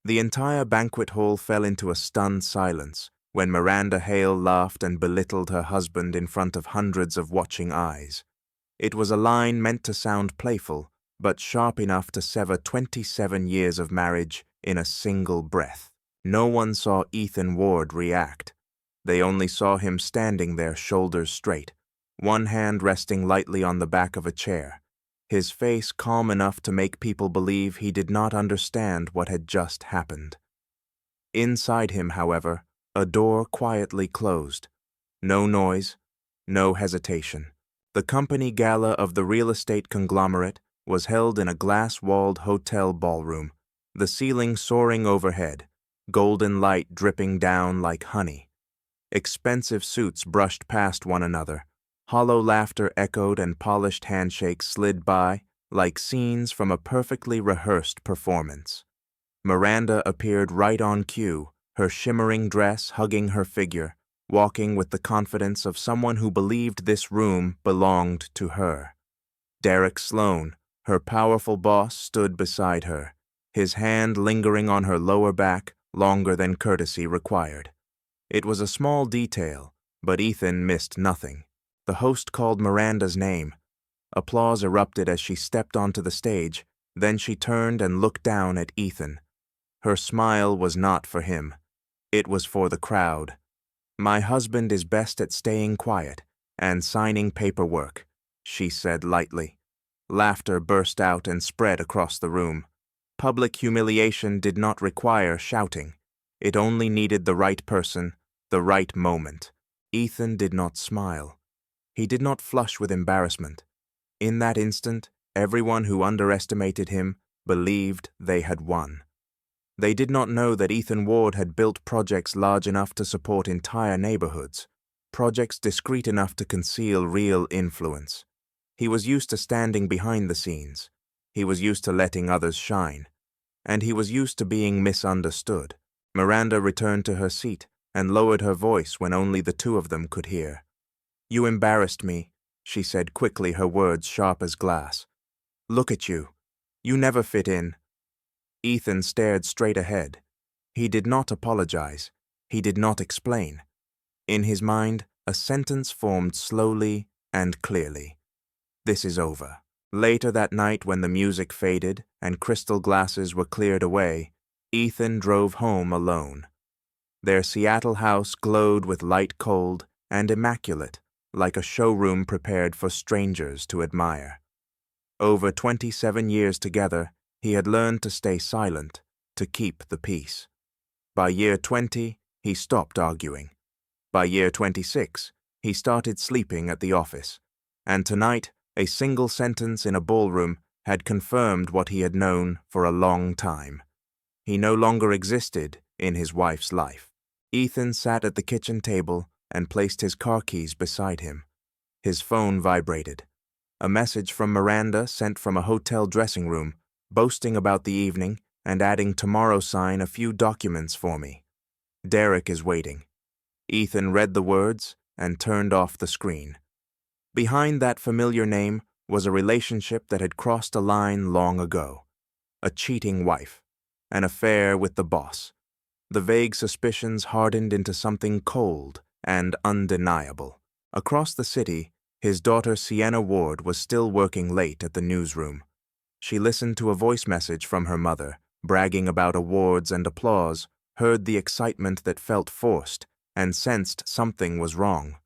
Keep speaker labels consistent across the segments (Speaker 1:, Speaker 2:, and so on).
Speaker 1: The entire banquet hall fell into a stunned silence when Miranda Hale laughed and belittled her husband in front of hundreds of watching eyes. It was a line meant to sound playful, but sharp enough to sever 27 years of marriage in a single breath. No one saw Ethan Ward react. They only saw him standing there, shoulders straight, one hand resting lightly on the back of a chair, his face calm enough to make people believe he did not understand what had just happened. Inside him, however, a door quietly closed. No noise, no hesitation. The company gala of the real estate conglomerate was held in a glass-walled hotel ballroom, the ceiling soaring overhead, golden light dripping down like honey. Expensive suits brushed past one another, hollow laughter echoed and polished handshakes slid by like scenes from a perfectly rehearsed performance. Miranda appeared right on cue, her shimmering dress hugging her figure, walking with the confidence of someone who believed this room belonged to her. Derek Sloan, her powerful boss, stood beside her, his hand lingering on her lower back longer than courtesy required. It was a small detail, but Ethan missed nothing. The host called Miranda's name. Applause erupted as she stepped onto the stage, then she turned and looked down at Ethan. Her smile was not for him. It was for the crowd. "My husband is best at staying quiet and signing paperwork," she said lightly. Laughter burst out and spread across the room. Public humiliation did not require shouting. It only needed the right person, the right moment. Ethan did not smile. He did not flush with embarrassment. In that instant, everyone who underestimated him believed they had won. They did not know that Ethan Ward had built projects large enough to support entire neighborhoods, projects discreet enough to conceal real influence. He was used to standing behind the scenes. He was used to letting others shine. And he was used to being misunderstood. Miranda returned to her seat and lowered her voice when only the two of them could hear. "You embarrassed me," she said quickly, her words sharp as glass. "Look at you. You never fit in." Ethan stared straight ahead. He did not apologize. He did not explain. In his mind, a sentence formed slowly and clearly. This is over. Later that night, when the music faded and crystal glasses were cleared away, Ethan drove home alone. Their Seattle house glowed with light, cold and immaculate, like a showroom prepared for strangers to admire. Over 27 years together, he had learned to stay silent, to keep the peace. By year 20, he stopped arguing. By year 26, he started sleeping at the office. And tonight, a single sentence in a ballroom had confirmed what he had known for a long time. He no longer existed in his wife's life. Ethan sat at the kitchen table and placed his car keys beside him. His phone vibrated. A message from Miranda sent from a hotel dressing room, boasting about the evening and adding "tomorrow sign a few documents for me. Derek is waiting." Ethan read the words and turned off the screen. Behind that familiar name was a relationship that had crossed a line long ago. A cheating wife. An affair with the boss. The vague suspicions hardened into something cold and undeniable. Across the city, his daughter Sienna Ward was still working late at the newsroom. She listened to a voice message from her mother, bragging about awards and applause, heard the excitement that felt forced, and sensed something was wrong.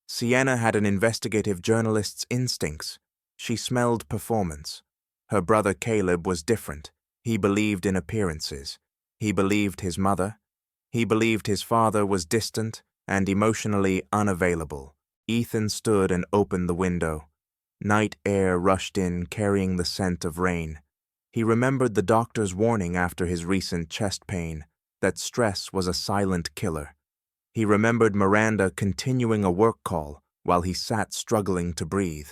Speaker 1: Sienna had an investigative journalist's instincts. She smelled performance. Her brother Caleb was different. He believed in appearances. He believed his mother. He believed his father was distant and emotionally unavailable. Ethan stood and opened the window. Night air rushed in, carrying the scent of rain. He remembered the doctor's warning after his recent chest pain, that stress was a silent killer. He remembered Miranda continuing a work call while he sat struggling to breathe.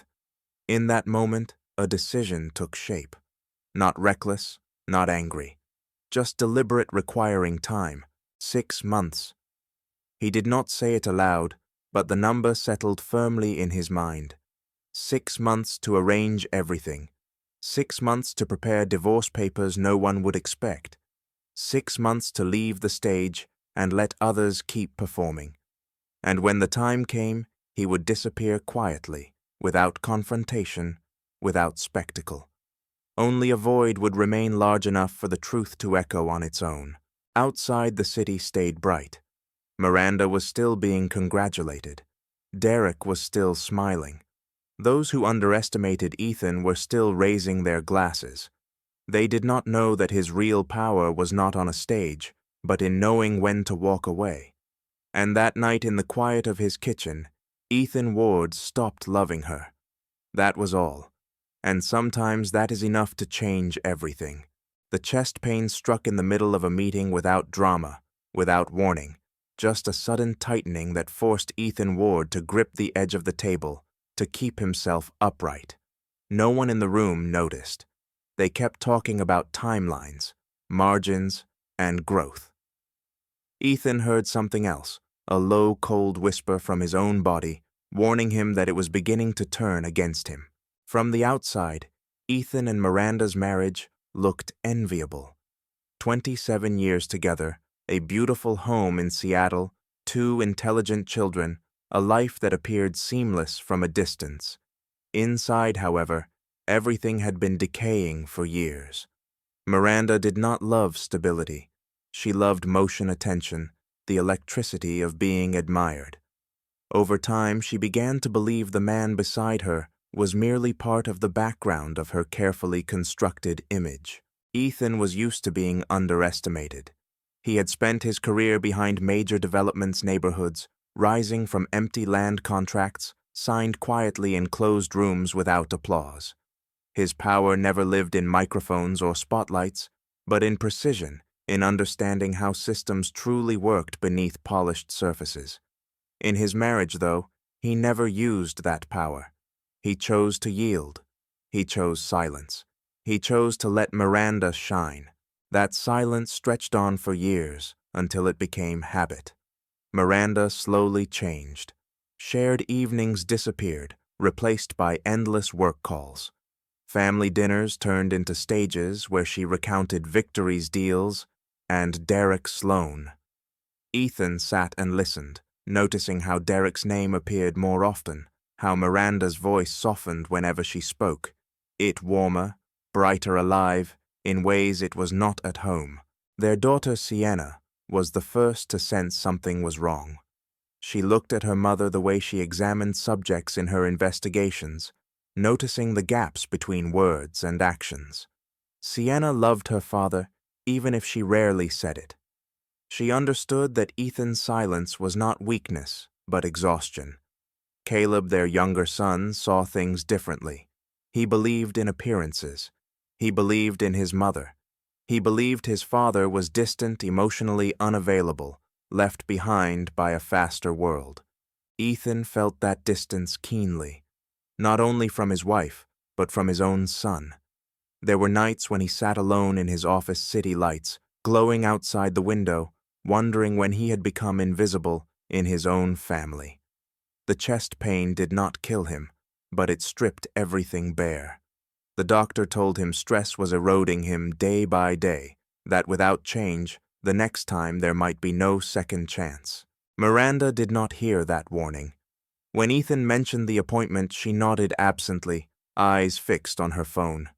Speaker 1: In that moment, a decision took shape. Not reckless, not angry. Just deliberate, requiring time. 6 months. He did not say it aloud, but the number settled firmly in his mind. 6 months to arrange everything. 6 months to prepare divorce papers no one would expect. 6 months to leave the stage and let others keep performing. And when the time came, he would disappear quietly, without confrontation, without spectacle. Only a void would remain large enough for the truth to echo on its own. Outside, the city stayed bright. Miranda was still being congratulated. Derek was still smiling. Those who underestimated Ethan were still raising their glasses. They did not know that his real power was not on a stage, but in knowing when to walk away. And that night in the quiet of his kitchen, Ethan Ward stopped loving her. That was all. And sometimes that is enough to change everything. The chest pain struck in the middle of a meeting without drama, without warning, just a sudden tightening that forced Ethan Ward to grip the edge of the table, to keep himself upright. No one in the room noticed. They kept talking about timelines, margins, and growth. Ethan heard something else, a low, cold whisper from his own body, warning him that it was beginning to turn against him. From the outside, Ethan and Miranda's marriage looked enviable. 27 years together, a beautiful home in Seattle, 2 intelligent children, a life that appeared seamless from a distance. Inside, however, everything had been decaying for years. Miranda did not love stability. She loved motion attention, the electricity of being admired. Over time, she began to believe the man beside her was merely part of the background of her carefully constructed image. Ethan was used to being underestimated. He had spent his career behind major developments neighborhoods, rising from empty land contracts, signed quietly in closed rooms without applause. His power never lived in microphones or spotlights, but in precision, in understanding how systems truly worked beneath polished surfaces. In his marriage, though, he never used that power. He chose to yield. He chose silence. He chose to let Miranda shine. That silence stretched on for years until it became habit. Miranda slowly changed. Shared evenings disappeared, replaced by endless work calls. Family dinners turned into stages where she recounted Victory's deals and Derek Sloan. Ethan sat and listened, noticing how Derek's name appeared more often, how Miranda's voice softened whenever she spoke, it warmer, brighter alive, in ways it was not at home. Their daughter Sienna was the first to sense something was wrong. She looked at her mother the way she examined subjects in her investigations, noticing the gaps between words and actions. Sienna loved her father, even if she rarely said it. She understood that Ethan's silence was not weakness, but exhaustion. Caleb, their younger son, saw things differently. He believed in appearances. He believed in his mother. He believed his father was distant, emotionally unavailable, left behind by a faster world. Ethan felt that distance keenly, not only from his wife, but from his own son. There were nights when he sat alone in his office city lights, glowing outside the window, wondering when he had become invisible in his own family. The chest pain did not kill him, but it stripped everything bare. The doctor told him stress was eroding him day by day, that without change, the next time there might be no second chance. Miranda did not hear that warning. When Ethan mentioned the appointment, she nodded absently, eyes fixed on her phone.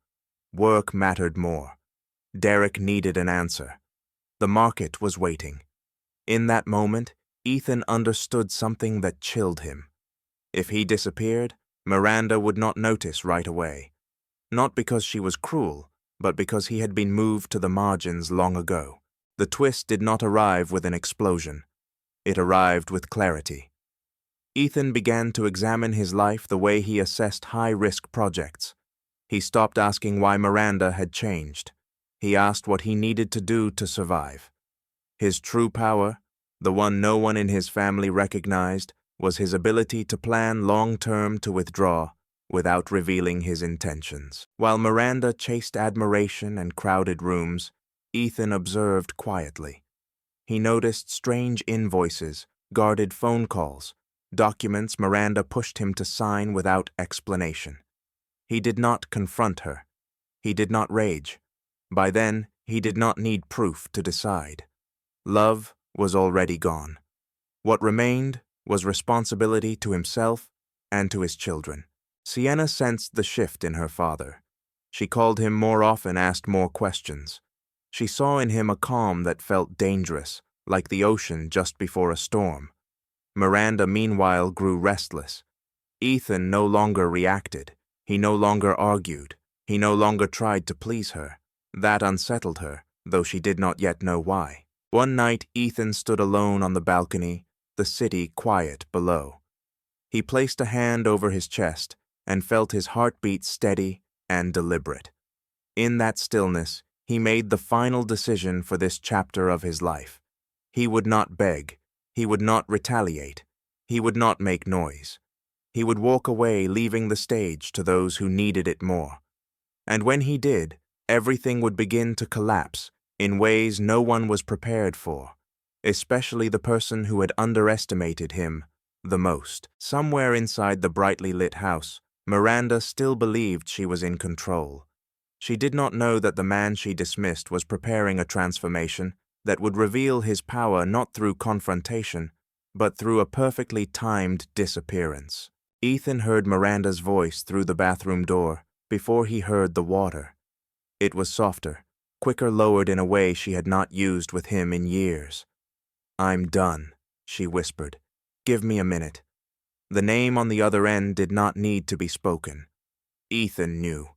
Speaker 1: Work mattered more. Derek needed an answer. The market was waiting. In that moment, Ethan understood something that chilled him. If he disappeared, Miranda would not notice right away. Not because she was cruel, but because he had been moved to the margins long ago. The twist did not arrive with an explosion. It arrived with clarity. Ethan began to examine his life the way he assessed high-risk projects. He stopped asking why Miranda had changed. He asked what he needed to do to survive. His true power, the one no one in his family recognized, was his ability to plan long-term to withdraw without revealing his intentions. While Miranda chased admiration and crowded rooms, Ethan observed quietly. He noticed strange invoices, guarded phone calls, documents Miranda pushed him to sign without explanation. He did not confront her. He did not rage. By then, He did not need proof to decide. Love was already gone. What remained was responsibility to himself and to his children. Sienna sensed the shift in her father. She called him more often, asked more questions. She saw in him a calm that felt dangerous, like the ocean just before a storm. Miranda, meanwhile, grew restless. Ethan no longer reacted. He no longer argued. He no longer tried to please her. That unsettled her, though she did not yet know why. One night, Ethan stood alone on the balcony, the city quiet below. He placed a hand over his chest and felt his heartbeat steady and deliberate. In that stillness, he made the final decision for this chapter of his life. He would not beg. He would not retaliate. He would not make noise. He would walk away, leaving the stage to those who needed it more. And when he did, everything would begin to collapse in ways no one was prepared for, especially the person who had underestimated him the most. Somewhere inside the brightly lit house, Miranda still believed she was in control. She did not know that the man she dismissed was preparing a transformation that would reveal his power not through confrontation, but through a perfectly timed disappearance. Ethan heard Miranda's voice through the bathroom door before he heard the water. It was softer, quicker, lowered in a way she had not used with him in years. "I'm done," she whispered. "Give me a minute." The name on the other end did not need to be spoken. Ethan knew.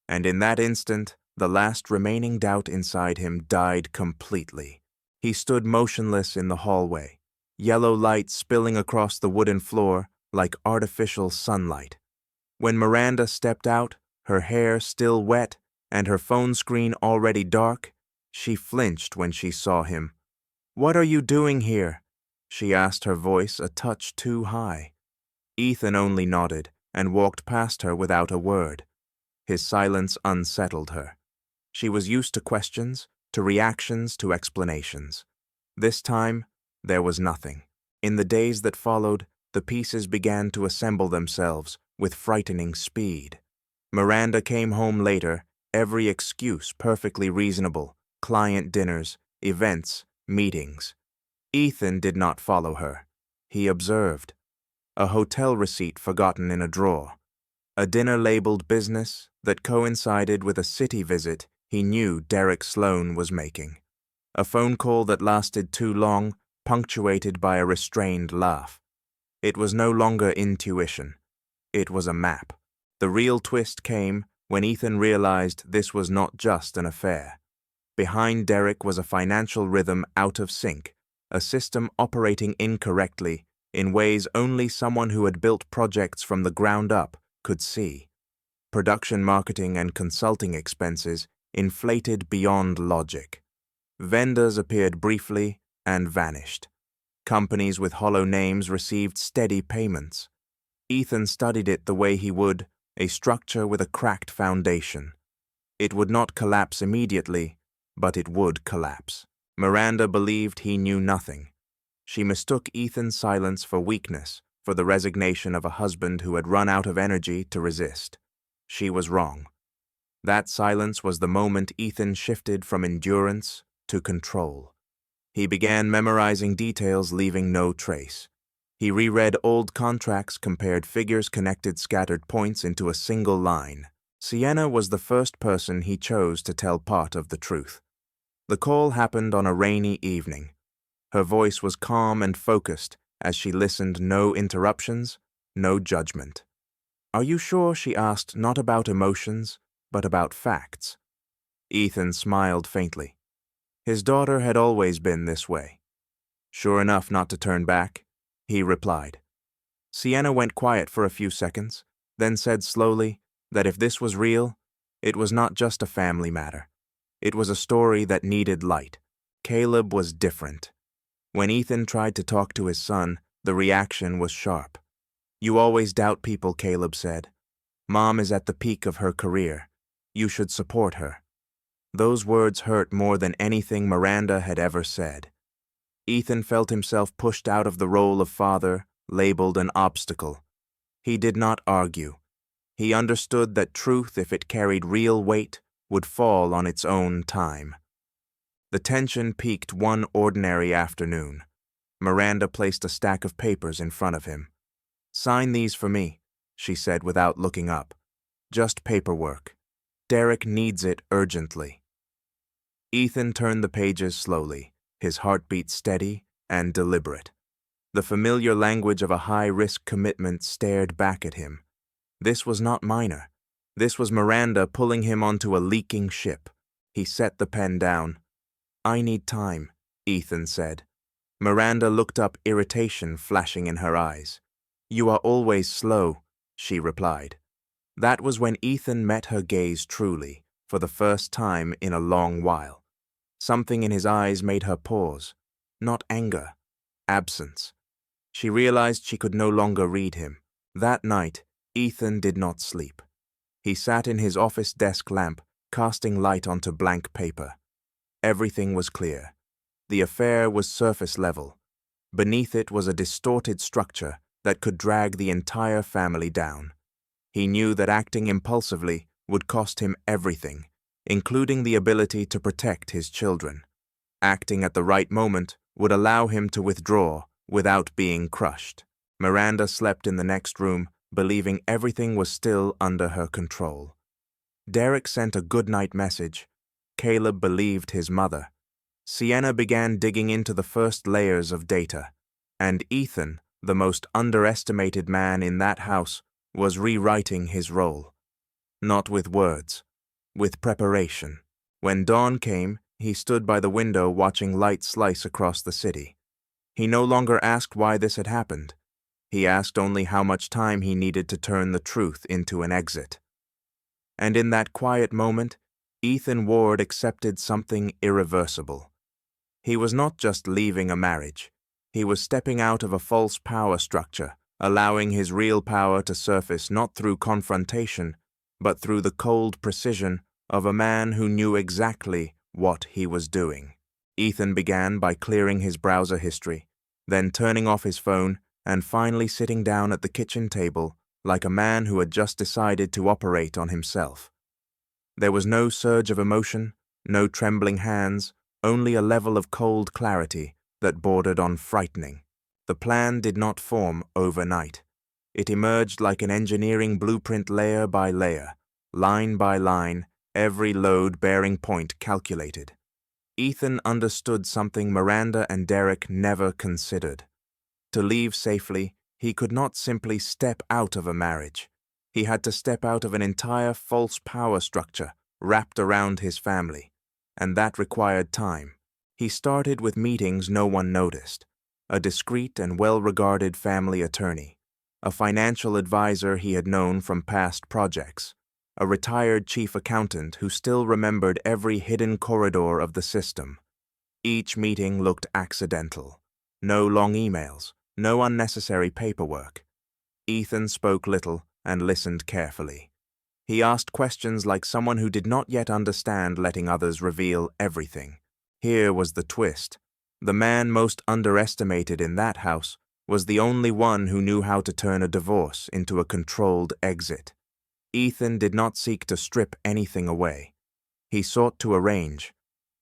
Speaker 1: And in that instant, the last remaining doubt inside him died completely. He stood motionless in the hallway, yellow light spilling across the wooden floor like artificial sunlight. When Miranda stepped out, her hair still wet and her phone screen already dark, she flinched when she saw him. "What are you doing here?" she asked, her voice a touch too high. Ethan only nodded and walked past her without a word. His silence unsettled her. She was used to questions, to reactions, to explanations. This time, there was nothing. In the days that followed, the pieces began to assemble themselves with frightening speed. Miranda came home later, every excuse perfectly reasonable: client dinners, events, meetings. Ethan did not follow her. He observed. A hotel receipt forgotten in a drawer. A dinner labeled business that coincided with a city visit he knew Derek Sloan was making. A phone call that lasted too long, punctuated by a restrained laugh. It was no longer intuition. It was a map. The real twist came when Ethan realized this was not just an affair. Behind Derek was a financial rhythm out of sync, a system operating incorrectly in ways only someone who had built projects from the ground up could see. Production, marketing, and consulting expenses inflated beyond logic. Vendors appeared briefly and vanished. Companies with hollow names received steady payments. Ethan studied it the way he would a structure with a cracked foundation. It would not collapse immediately, but it would collapse. Miranda believed he knew nothing. She mistook Ethan's silence for weakness, for the resignation of a husband who had run out of energy to resist. She was wrong. That silence was the moment Ethan shifted from endurance to control. He began memorizing details, leaving no trace. He reread old contracts, compared figures, connected scattered points into a single line. Sienna was the first person he chose to tell part of the truth. The call happened on a rainy evening. Her voice was calm and focused as she listened, no interruptions, no judgment. "Are you sure?" she asked, not about emotions, but about facts. Ethan smiled faintly. His daughter had always been this way. "Sure enough not to turn back," he replied. Sienna went quiet for a few seconds, then said slowly that if this was real, it was not just a family matter. It was a story that needed light. Caleb was different. When Ethan tried to talk to his son, the reaction was sharp. "You always doubt people," Caleb said. "Mom is at the peak of her career. You should support her." Those words hurt more than anything Miranda had ever said. Ethan felt himself pushed out of the role of father, labeled an obstacle. He did not argue. He understood that truth, if it carried real weight, would fall on its own time. The tension peaked one ordinary afternoon. Miranda placed a stack of papers in front of him. "Sign these for me," she said without looking up. "Just paperwork. Derek needs it urgently." Ethan turned the pages slowly, his heartbeat steady and deliberate. The familiar language of a high-risk commitment stared back at him. This was not minor. This was Miranda pulling him onto a leaking ship. He set the pen down. "I need time," Ethan said. Miranda looked up, irritation flashing in her eyes. "You are always slow," she replied. That was when Ethan met her gaze truly, for the first time in a long while. Something in his eyes made her pause. Not anger, absence. She realized she could no longer read him. That night, Ethan did not sleep. He sat in his office desk lamp, casting light onto blank paper. Everything was clear. The affair was surface level. Beneath it was a distorted structure that could drag the entire family down. He knew that acting impulsively would cost him everything, including the ability to protect his children. Acting at the right moment would allow him to withdraw without being crushed. Miranda slept in the next room, believing everything was still under her control. Derek sent a goodnight message. Caleb believed his mother. Sienna began digging into the first layers of data, and Ethan, the most underestimated man in that house, was rewriting his role. Not with words, with preparation. When dawn came, he stood by the window watching light slice across the city. He no longer asked why this had happened. He asked only how much time he needed to turn the truth into an exit. And in that quiet moment, Ethan Ward accepted something irreversible. He was not just leaving a marriage. He was stepping out of a false power structure, allowing his real power to surface not through confrontation, but through the cold precision of a man who knew exactly what he was doing. Ethan began by clearing his browser history, then turning off his phone and finally sitting down at the kitchen table like a man who had just decided to operate on himself. There was no surge of emotion, no trembling hands, only a level of cold clarity that bordered on frightening. The plan did not form overnight. It emerged like an engineering blueprint, layer by layer, line by line, every load-bearing point calculated. Ethan understood something Miranda and Derek never considered. To leave safely, he could not simply step out of a marriage. He had to step out of an entire false power structure wrapped around his family, and that required time. He started with meetings no one noticed, a discreet and well-regarded family attorney, a financial advisor he had known from past projects, a retired chief accountant who still remembered every hidden corridor of the system. Each meeting looked accidental. No long emails, no unnecessary paperwork. Ethan spoke little and listened carefully. He asked questions like someone who did not yet understand letting others reveal everything. Here was the twist. The man most underestimated in that house was the only one who knew how to turn a divorce into a controlled exit. Ethan did not seek to strip anything away. He sought to arrange.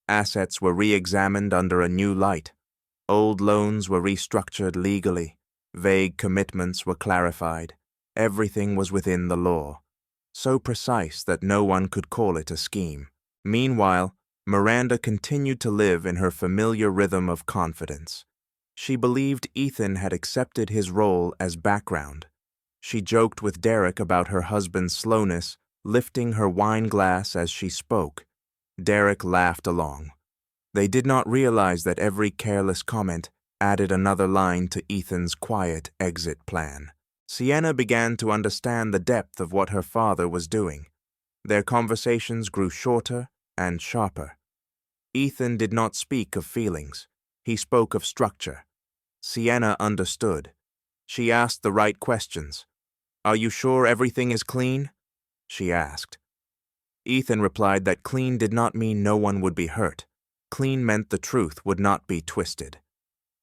Speaker 1: Assets were re-examined under a new light. Old loans were restructured legally. Vague commitments were clarified. Everything was within the law, so precise that no one could call it a scheme. Meanwhile, Miranda continued to live in her familiar rhythm of confidence. She believed Ethan had accepted his role as background. She joked with Derek about her husband's slowness, lifting her wine glass as she spoke. Derek laughed along. They did not realize that every careless comment added another line to Ethan's quiet exit plan. Sienna began to understand the depth of what her father was doing. Their conversations grew shorter and sharper. Ethan did not speak of feelings. He spoke of structure. Sienna understood. She asked the right questions. "Are you sure everything is clean?" she asked. Ethan replied that clean did not mean no one would be hurt. Clean meant the truth would not be twisted.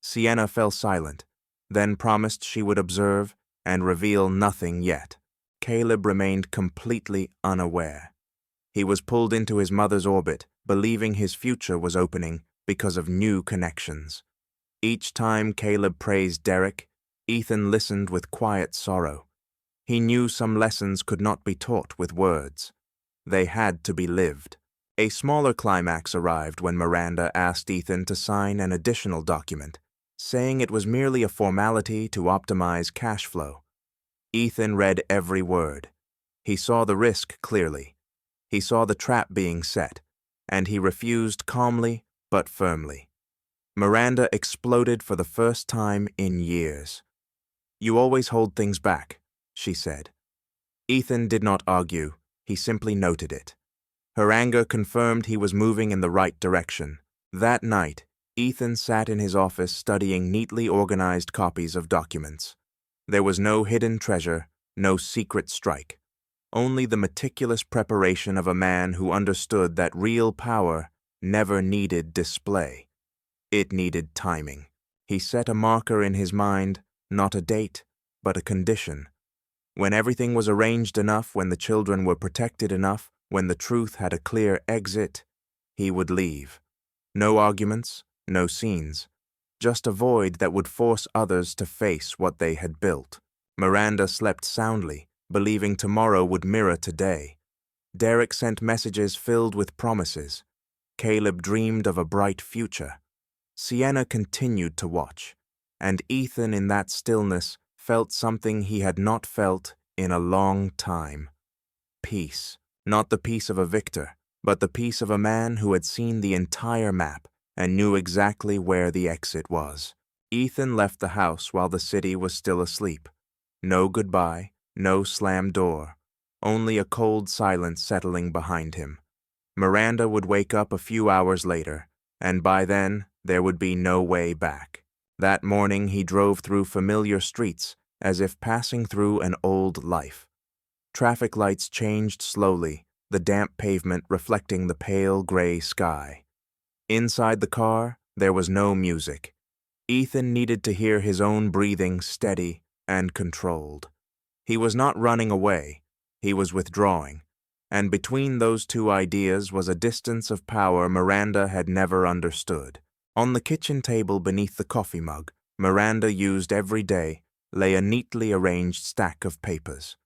Speaker 1: Sienna fell silent, then promised she would observe and reveal nothing yet. Caleb remained completely unaware. He was pulled into his mother's orbit, believing his future was opening because of new connections. Each time Caleb praised Derek, Ethan listened with quiet sorrow. He knew some lessons could not be taught with words. They had to be lived. A smaller climax arrived when Miranda asked Ethan to sign an additional document, saying it was merely a formality to optimize cash flow. Ethan read every word. He saw the risk clearly. He saw the trap being set, and he refused calmly but firmly. Miranda exploded for the first time in years. "You always hold things back," she said. Ethan did not argue, he simply noted it. Her anger confirmed he was moving in the right direction. That night, Ethan sat in his office studying neatly organized copies of documents. There was no hidden treasure, no secret strike. Only the meticulous preparation of a man who understood that real power never needed display. It needed timing. He set a marker in his mind, not a date, but a condition. When everything was arranged enough, when the children were protected enough, when the truth had a clear exit, he would leave. No arguments, no scenes. Just a void that would force others to face what they had built. Miranda slept soundly, believing tomorrow would mirror today. Derek sent messages filled with promises. Caleb dreamed of a bright future. Sienna continued to watch, and Ethan in that stillness felt something he had not felt in a long time. Peace. Not the peace of a victor, but the peace of a man who had seen the entire map and knew exactly where the exit was. Ethan left the house while the city was still asleep. No goodbye, no slammed door, only a cold silence settling behind him. Miranda would wake up a few hours later, and by then there would be no way back. That morning he drove through familiar streets as if passing through an old life. Traffic lights changed slowly, the damp pavement reflecting the pale gray sky. Inside the car, there was no music. Ethan needed to hear his own breathing steady and controlled. He was not running away, he was withdrawing, and between those two ideas was a distance of power Miranda had never understood. On the kitchen table beneath the coffee mug Miranda used every day lay a neatly arranged stack of papers.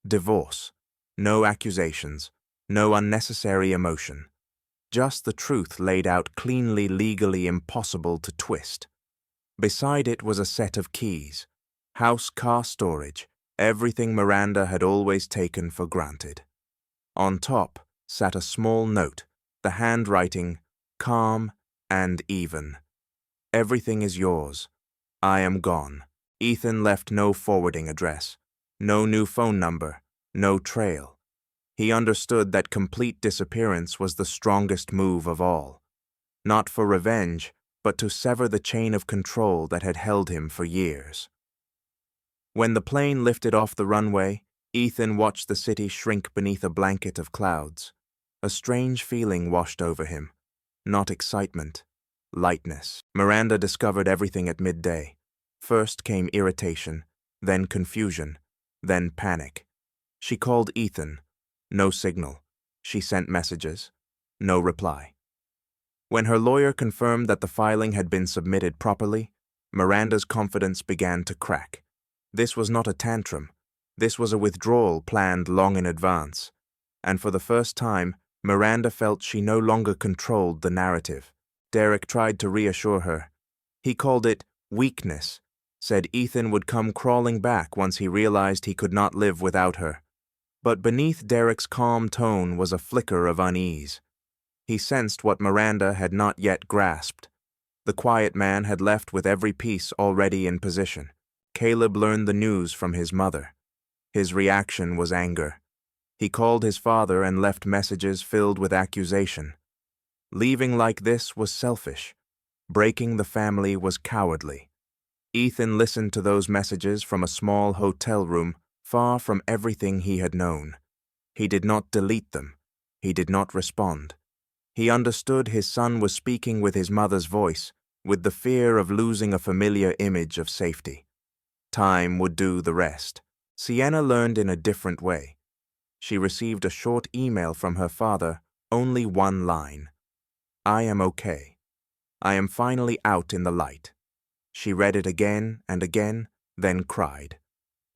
Speaker 1: Divorce. No accusations, no unnecessary emotion. Just the truth laid out cleanly, legally impossible to twist. Beside it was a set of keys. House car storage, everything Miranda had always taken for granted. On top sat a small note, the handwriting calm and even. "Everything is yours. I am gone." Ethan left no forwarding address, no new phone number, no trail. He understood that complete disappearance was the strongest move of all. Not for revenge, but to sever the chain of control that had held him for years. When the plane lifted off the runway, Ethan watched the city shrink beneath a blanket of clouds. A strange feeling washed over him. Not excitement, lightness. Miranda discovered everything at midday. First came irritation, then confusion, then panic. She called Ethan. No signal. She sent messages. No reply. When her lawyer confirmed that the filing had been submitted properly, Miranda's confidence began to crack. This was not a tantrum. This was a withdrawal planned long in advance. And for the first time, Miranda felt she no longer controlled the narrative. Derek tried to reassure her. He called it weakness, said Ethan would come crawling back once he realized he could not live without her. But beneath Derek's calm tone was a flicker of unease. He sensed what Miranda had not yet grasped. The quiet man had left with every piece already in position. Caleb learned the news from his mother. His reaction was anger. He called his father and left messages filled with accusation. Leaving like this was selfish. Breaking the family was cowardly. Ethan listened to those messages from a small hotel room, far from everything he had known. He did not delete them. He did not respond. He understood his son was speaking with his mother's voice, with the fear of losing a familiar image of safety. Time would do the rest. Sienna learned in a different way. She received a short email from her father, only one line. I am okay. I am finally out in the light. She read it again and again, then cried.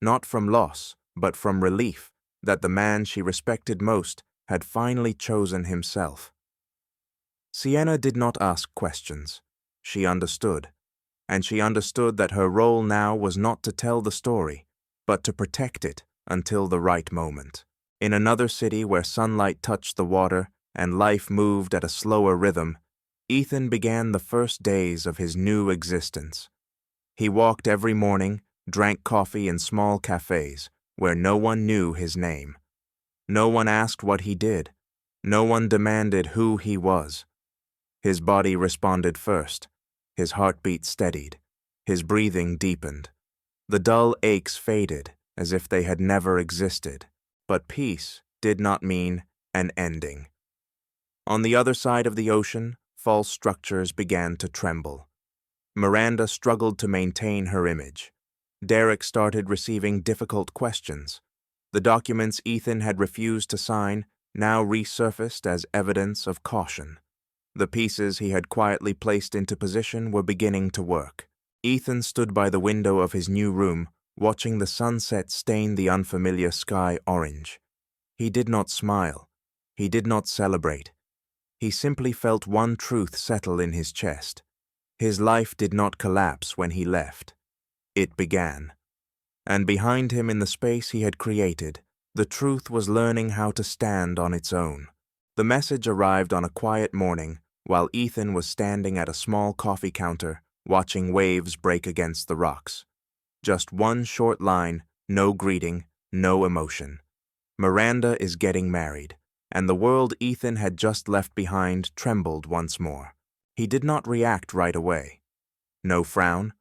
Speaker 1: Not from loss, but from relief that the man she respected most had finally chosen himself. Sienna did not ask questions. She understood. And she understood that her role now was not to tell the story, but to protect it until the right moment. In another city where sunlight touched the water and life moved at a slower rhythm, Ethan began the first days of his new existence. He walked every morning, drank coffee in small cafes where no one knew his name. No one asked what he did. No one demanded who he was. His body responded first. His heartbeat steadied. His breathing deepened. The dull aches faded as if they had never existed. But peace did not mean an ending. On the other side of the ocean, false structures began to tremble. Miranda struggled to maintain her image. Derek started receiving difficult questions. The documents Ethan had refused to sign now resurfaced as evidence of caution. The pieces he had quietly placed into position were beginning to work. Ethan stood by the window of his new room, watching the sunset stain the unfamiliar sky orange. He did not smile. He did not celebrate. He simply felt one truth settle in his chest. His life did not collapse when he left. It began. And behind him in the space he had created, the truth was learning how to stand on its own. The message arrived on a quiet morning while Ethan was standing at a small coffee counter, watching waves break against the rocks. Just one short line, no greeting, no emotion. Miranda is getting married, and the world Ethan had just left behind trembled once more. He did not react right away. No frown,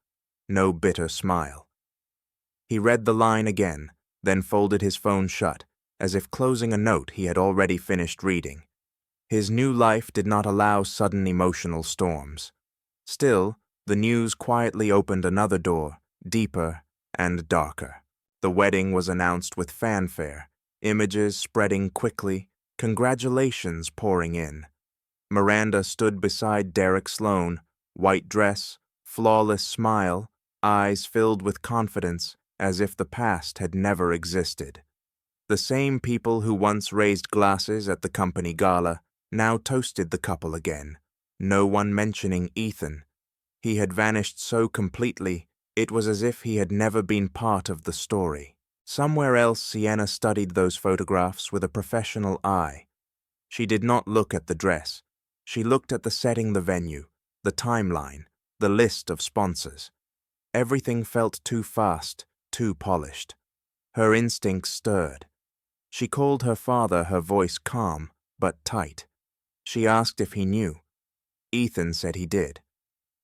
Speaker 1: no bitter smile. He read the line again, then folded his phone shut, as if closing a note he had already finished reading. His new life did not allow sudden emotional storms. Still, the news quietly opened another door, deeper and darker. The wedding was announced with fanfare, images spreading quickly, congratulations pouring in. Miranda stood beside Derek Sloan, white dress, flawless smile, eyes filled with confidence as if the past had never existed. The same people who once raised glasses at the company gala now toasted the couple again, no one mentioning Ethan. He had vanished so completely, it was as if he had never been part of the story. Somewhere else, Sienna studied those photographs with a professional eye. She did not look at the dress. She looked at the setting, the venue, the timeline, the list of sponsors. Everything felt too fast, too polished. Her instincts stirred. She called her father, her voice calm but tight. She asked if he knew. Ethan said he did.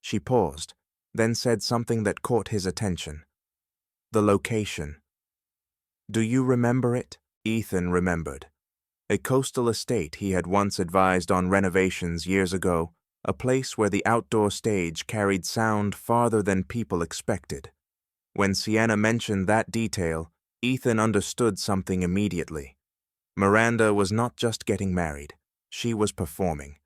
Speaker 1: She paused, then said something that caught his attention. The location. Do you remember it? Ethan remembered. A coastal estate he had once advised on renovations years ago, a place where the outdoor stage carried sound farther than people expected. When Sienna mentioned that detail, Ethan understood something immediately. Miranda was not just getting married, she was performing.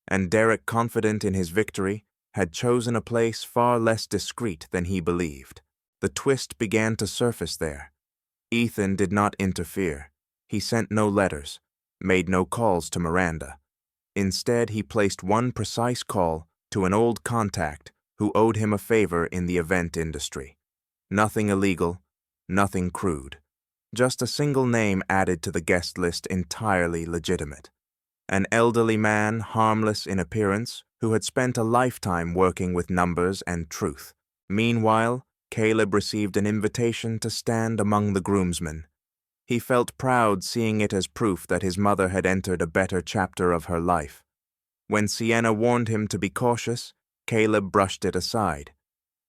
Speaker 1: And Derek, confident in his victory, had chosen a place far less discreet than he believed. The twist began to surface there. Ethan did not interfere. He sent no letters, made no calls to Miranda. Instead, he placed one precise call to an old contact who owed him a favor in the event industry. Nothing illegal, nothing crude. Just a single name added to the guest list, entirely legitimate. An elderly man, harmless in appearance, who had spent a lifetime working with numbers and truth. Meanwhile, Caleb received an invitation to stand among the groomsmen. He felt proud, seeing it as proof that his mother had entered a better chapter of her life. When Sienna warned him to be cautious, Caleb brushed it aside.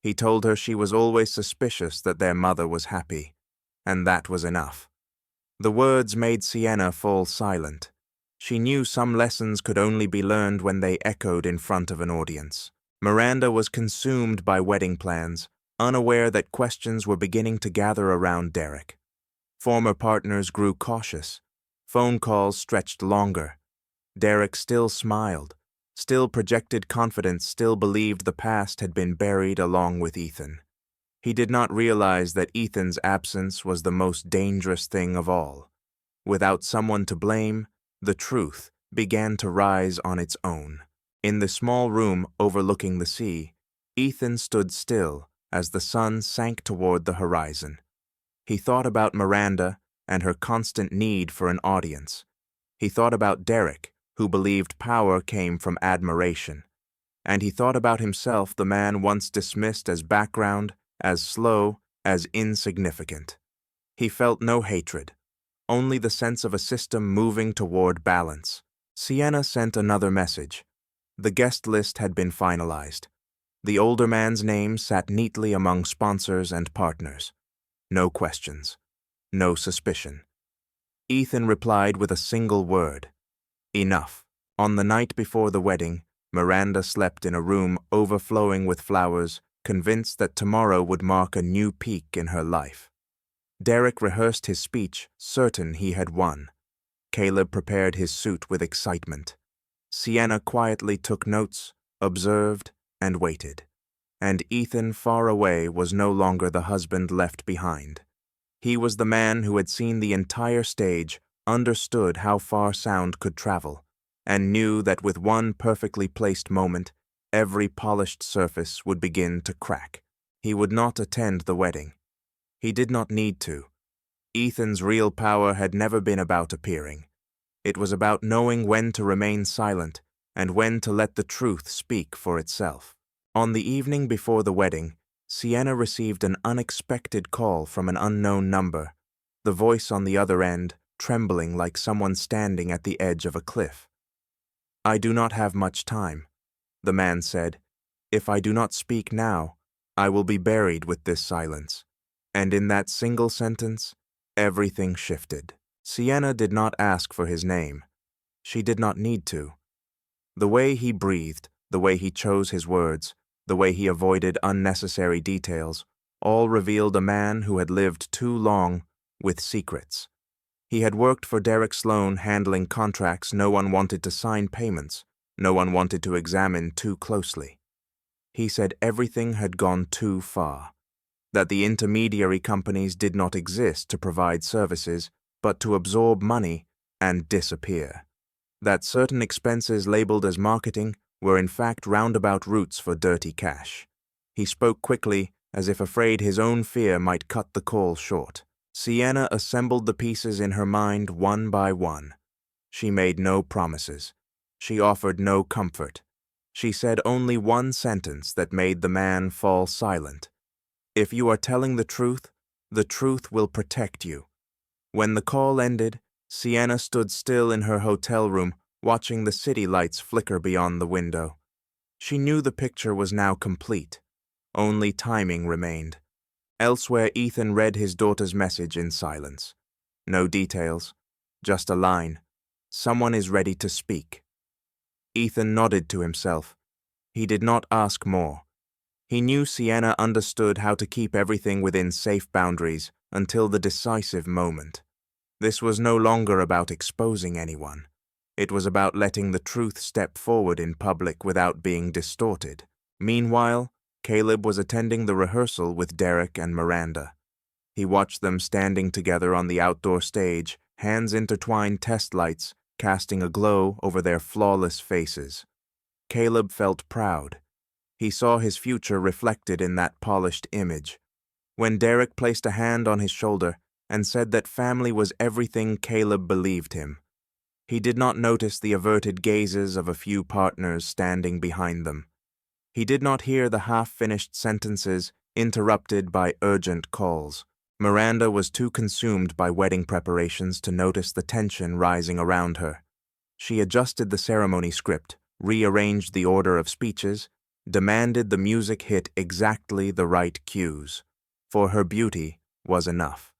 Speaker 1: He told her she was always suspicious that their mother was happy, and that was enough. The words made Sienna fall silent. She knew some lessons could only be learned when they echoed in front of an audience. Miranda was consumed by wedding plans, unaware that questions were beginning to gather around Derek. Former partners grew cautious. Phone calls stretched longer. Derek still smiled, Still projected confidence, still believed the past had been buried along with Ethan. He did not realize that Ethan's absence was the most dangerous thing of all. Without someone to blame, the truth began to rise on its own. In the small room overlooking the sea, Ethan stood still as the sun sank toward the horizon. He thought about Miranda and her constant need for an audience. He thought about Derek, who believed power came from admiration. And he thought about himself, the man once dismissed as background, as slow, as insignificant. He felt no hatred, only the sense of a system moving toward balance. Sienna sent another message. The guest list had been finalized. The older man's name sat neatly among sponsors and partners. No questions. No suspicion. Ethan replied with a single word. Enough. On the night before the wedding, Miranda slept in a room overflowing with flowers, convinced that tomorrow would mark a new peak in her life. Derek rehearsed his speech, certain he had won. Caleb prepared his suit with excitement. Sienna quietly took notes, observed, and waited. And Ethan, far away, was no longer the husband left behind. He was the man who had seen the entire stage, understood how far sound could travel, and knew that with one perfectly placed moment, every polished surface would begin to crack. He would not attend the wedding. He did not need to. Ethan's real power had never been about appearing. It was about knowing when to remain silent and when to let the truth speak for itself. On the evening before the wedding, Sienna received an unexpected call from an unknown number, the voice on the other end trembling like someone standing at the edge of a cliff. "I do not have much time," the man said. "If I do not speak now, I will be buried with this silence." And in that single sentence, everything shifted. Sienna did not ask for his name. She did not need to. The way he breathed, the way he chose his words, the way he avoided unnecessary details, all revealed a man who had lived too long with secrets. He had worked for Derek Sloan, handling contracts no one wanted to sign, payments no one wanted to examine too closely. He said everything had gone too far, that the intermediary companies did not exist to provide services, but to absorb money and disappear. That certain expenses labeled as marketing were in fact roundabout routes for dirty cash. He spoke quickly, as if afraid his own fear might cut the call short. Sienna assembled the pieces in her mind one by one. She made no promises. She offered no comfort. She said only one sentence that made the man fall silent. "If you are telling the truth will protect you." When the call ended, Sienna stood still in her hotel room, watching the city lights flicker beyond the window. She knew the picture was now complete. Only timing remained. Elsewhere, Ethan read his daughter's message in silence. No details, just a line. "Someone is ready to speak." Ethan nodded to himself. He did not ask more. He knew Sienna understood how to keep everything within safe boundaries until the decisive moment. This was no longer about exposing anyone. It was about letting the truth step forward in public without being distorted. Meanwhile, Caleb was attending the rehearsal with Derek and Miranda. He watched them standing together on the outdoor stage, hands intertwined, test lights casting a glow over their flawless faces. Caleb felt proud. He saw his future reflected in that polished image. When Derek placed a hand on his shoulder and said that family was everything, Caleb believed him. He did not notice the averted gazes of a few partners standing behind them. He did not hear the half-finished sentences interrupted by urgent calls. Miranda was too consumed by wedding preparations to notice the tension rising around her. She adjusted the ceremony script, rearranged the order of speeches, demanded the music hit exactly the right cues. For her beauty was enough.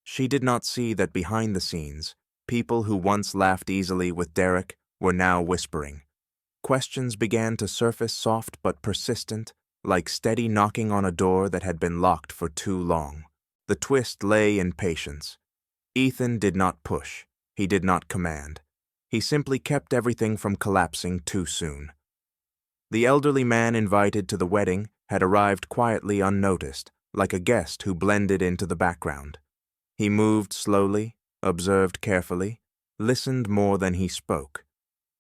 Speaker 1: She did not see that behind the scenes, people who once laughed easily with Derek were now whispering. Questions began to surface, soft but persistent, like steady knocking on a door that had been locked for too long. The twist lay in patience. Ethan did not push. He did not command. He simply kept everything from collapsing too soon. The elderly man invited to the wedding had arrived quietly unnoticed, like a guest who blended into the background. He moved slowly, observed carefully, listened more than he spoke.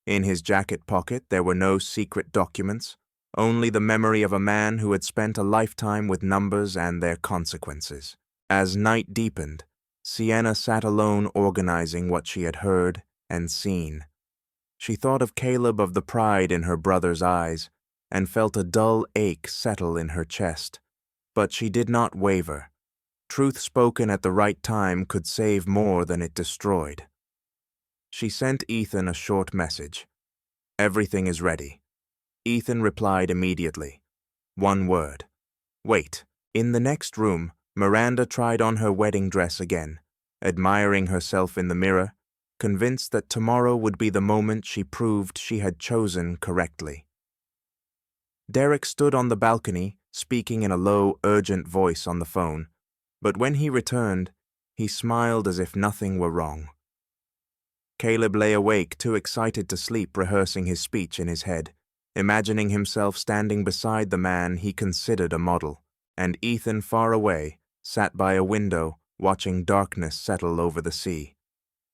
Speaker 1: In his jacket pocket there were no secret documents, only the memory of a man who had spent a lifetime with numbers and their consequences. As night deepened, Sienna sat alone organizing what she had heard and seen. She thought of Caleb, of the pride in her brother's eyes, and felt a dull ache settle in her chest. But she did not waver. Truth spoken at the right time could save more than it destroyed. She sent Ethan a short message. "Everything is ready." Ethan replied immediately. One word. "Wait." In the next room, Miranda tried on her wedding dress again, admiring herself in the mirror, convinced that tomorrow would be the moment she proved she had chosen correctly. Derek stood on the balcony, speaking in a low, urgent voice on the phone, but when he returned, he smiled as if nothing were wrong. Caleb lay awake, too excited to sleep, rehearsing his speech in his head, imagining himself standing beside the man he considered a model, and Ethan, far away, sat by a window, watching darkness settle over the sea.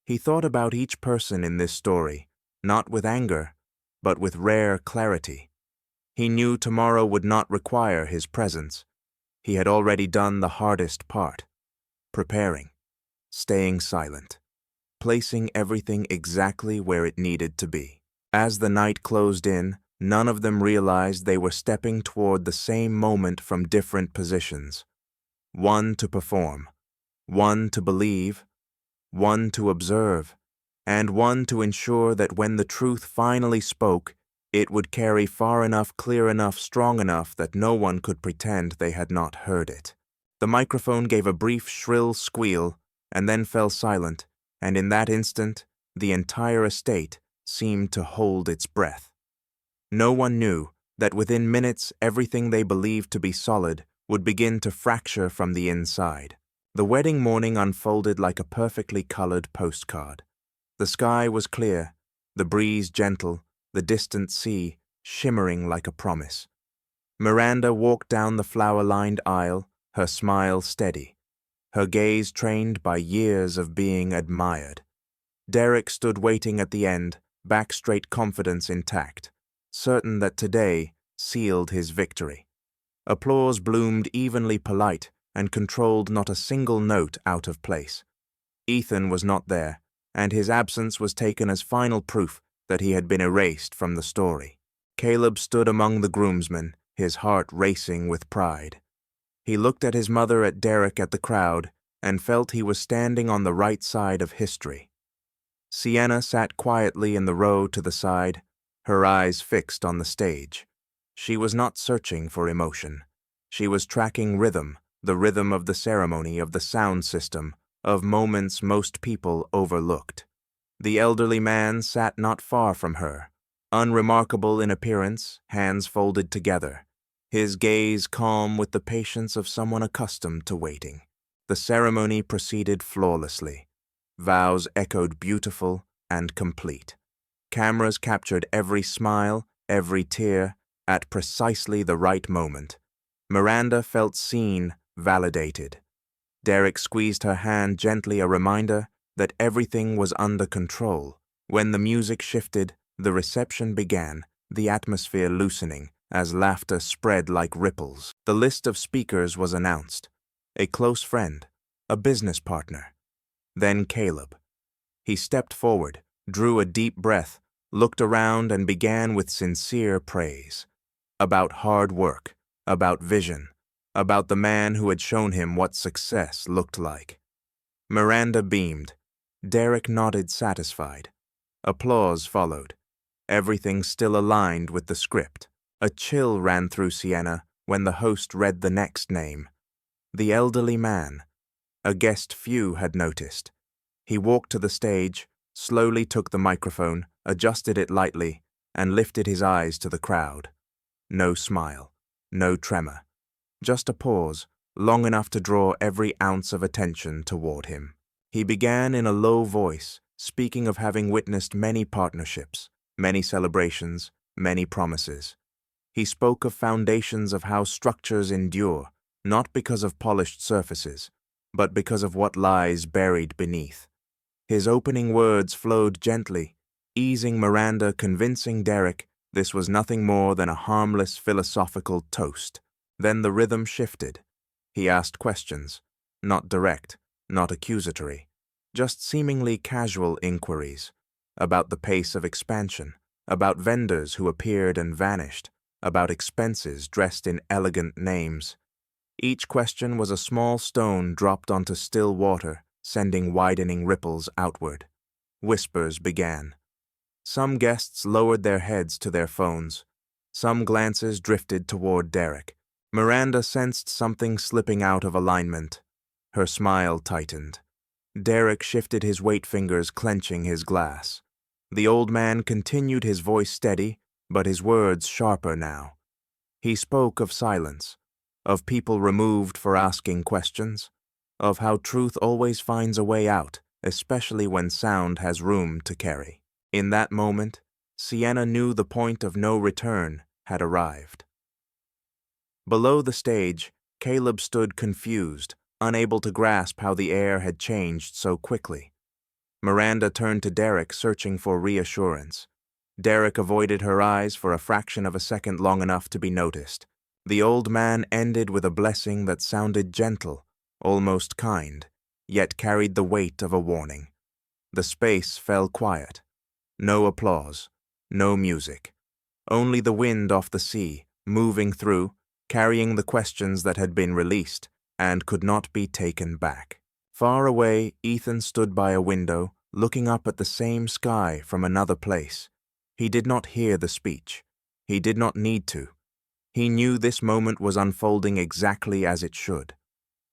Speaker 1: He thought about each person in this story, not with anger, but with rare clarity. He knew tomorrow would not require his presence. He had already done the hardest part: preparing, staying silent, placing everything exactly where it needed to be. As the night closed in, none of them realized they were stepping toward the same moment from different positions. One to perform, one to believe, one to observe, and one to ensure that when the truth finally spoke, it would carry far enough, clear enough, strong enough that no one could pretend they had not heard it. The microphone gave a brief, shrill squeal and then fell silent, and in that instant, the entire estate seemed to hold its breath. No one knew that within minutes everything they believed to be solid would begin to fracture from the inside. The wedding morning unfolded like a perfectly colored postcard. The sky was clear, the breeze gentle, the distant sea shimmering like a promise. Miranda walked down the flower-lined aisle, her smile steady, her gaze trained by years of being admired. Derek stood waiting at the end, back straight, confidence intact, certain that today sealed his victory. Applause bloomed evenly polite and controlled not a single note out of place. Ethan was not there, and his absence was taken as final proof that he had been erased from the story. Caleb stood among the groomsmen, his heart racing with pride. He looked at his mother, at Derek, at the crowd, and felt he was standing on the right side of history. Sienna sat quietly in the row to the side, her eyes fixed on the stage. She was not searching for emotion. She was tracking rhythm, the rhythm of the ceremony, of the sound system, of moments most people overlooked. The elderly man sat not far from her, unremarkable in appearance, hands folded together, his gaze calm with the patience of someone accustomed to waiting. The ceremony proceeded flawlessly. Vows echoed beautiful and complete. Cameras captured every smile, every tear, at precisely the right moment. Miranda felt seen, validated. Derek squeezed her hand gently, a reminder that everything was under control. When the music shifted, the reception began, the atmosphere loosening as laughter spread like ripples. The list of speakers was announced. A close friend, a business partner. Then Caleb. He stepped forward, drew a deep breath, looked around, and began with sincere praise. About hard work, about vision, about the man who had shown him what success looked like. Miranda beamed. Derek nodded, satisfied. Applause followed. Everything still aligned with the script. A chill ran through Sienna when the host read the next name. The elderly man. A guest few had noticed. He walked to the stage, slowly took the microphone, adjusted it lightly, and lifted his eyes to the crowd. No smile, no tremor. Just a pause, long enough to draw every ounce of attention toward him. He began in a low voice, speaking of having witnessed many partnerships, many celebrations, many promises. He spoke of foundations, of how structures endure, not because of polished surfaces, but because of what lies buried beneath. His opening words flowed gently, easing Miranda, convincing Derek this was nothing more than a harmless philosophical toast. Then the rhythm shifted. He asked questions, not direct, not accusatory, just seemingly casual inquiries, about the pace of expansion, about vendors who appeared and vanished, about expenses dressed in elegant names. Each question was a small stone dropped onto still water, sending widening ripples outward. Whispers began. Some guests lowered their heads to their phones. Some glances drifted toward Derek. Miranda sensed something slipping out of alignment. Her smile tightened. Derek shifted his weight fingers, clenching his glass. The old man continued, his voice steady, but his words sharper now. He spoke of silence, of people removed for asking questions, of how truth always finds a way out, especially when sound has room to carry. In that moment, Sienna knew the point of no return had arrived. Below the stage, Caleb stood confused, unable to grasp how the air had changed so quickly. Miranda turned to Derek, searching for reassurance. Derek avoided her eyes for a fraction of a second, long enough to be noticed. The old man ended with a blessing that sounded gentle, almost kind, yet carried the weight of a warning. The space fell quiet. No applause, no music. Only the wind off the sea, moving through, carrying the questions that had been released and could not be taken back. Far away, Ethan stood by a window, looking up at the same sky from another place. He did not hear the speech. He did not need to. He knew this moment was unfolding exactly as it should.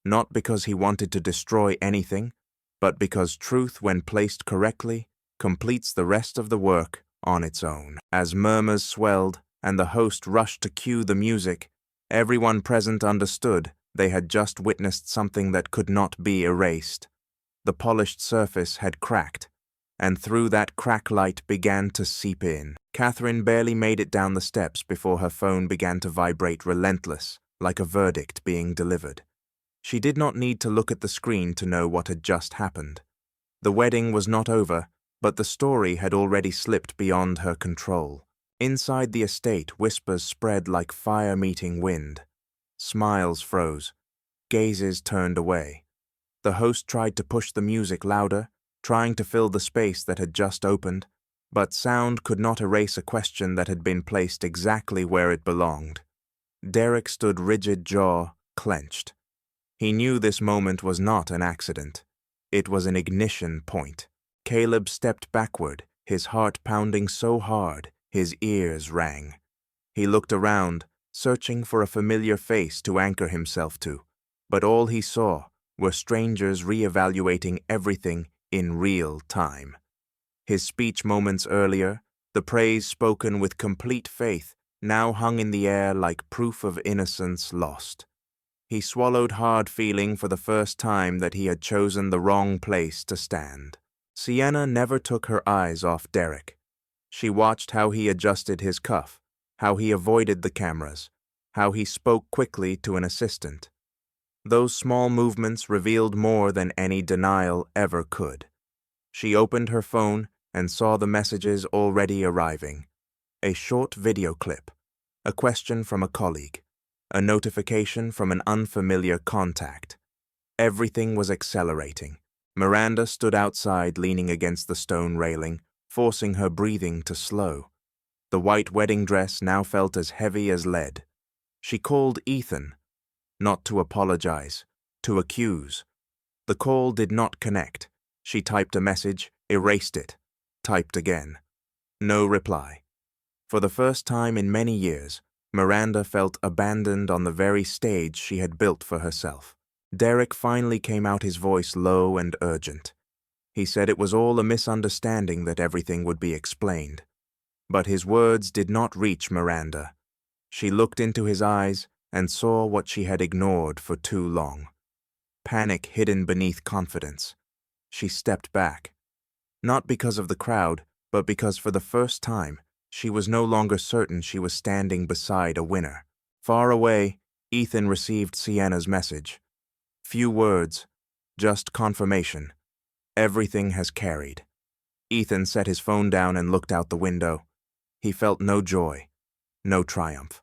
Speaker 1: Not because he wanted to destroy anything, but because truth, when placed correctly, completes the rest of the work on its own. As murmurs swelled and the host rushed to cue the music, everyone present understood they had just witnessed something that could not be erased. The polished surface had cracked, and through that crack light began to seep in. Catherine barely made it down the steps before her phone began to vibrate, relentless, like a verdict being delivered. She did not need to look at the screen to know what had just happened. The wedding was not over, but the story had already slipped beyond her control. Inside the estate, whispers spread like fire meeting wind. Smiles froze. Gazes turned away. The host tried to push the music louder, trying to fill the space that had just opened, but sound could not erase a question that had been placed exactly where it belonged. Derek stood rigid, jaw clenched. He knew this moment was not an accident. It was an ignition point. Caleb stepped backward, his heart pounding so hard, his ears rang. He looked around, searching for a familiar face to anchor himself to, but all he saw were strangers reevaluating everything in real time. His speech moments earlier, the praise spoken with complete faith, now hung in the air like proof of innocence lost. He swallowed hard, feeling for the first time that he had chosen the wrong place to stand. Sienna never took her eyes off Derek. She watched how he adjusted his cuff, how he avoided the cameras, how he spoke quickly to an assistant. Those small movements revealed more than any denial ever could. She opened her phone and saw the messages already arriving. A short video clip, a question from a colleague, a notification from an unfamiliar contact. Everything was accelerating. Miranda stood outside, leaning against the stone railing, forcing her breathing to slow. The white wedding dress now felt as heavy as lead. She called Ethan, not to apologize, to accuse. The call did not connect. She typed a message, erased it, typed again. No reply. For the first time in many years, Miranda felt abandoned on the very stage she had built for herself. Derek finally came out, his voice low and urgent. He said it was all a misunderstanding, that everything would be explained. But his words did not reach Miranda. She looked into his eyes and saw what she had ignored for too long. Panic hidden beneath confidence. She stepped back. Not because of the crowd, but because for the first time, She was no longer certain she was standing beside a winner. Far away, Ethan received Sienna's message. Few words, just confirmation. Everything has carried. Ethan set his phone down and looked out the window. He felt no joy, no triumph.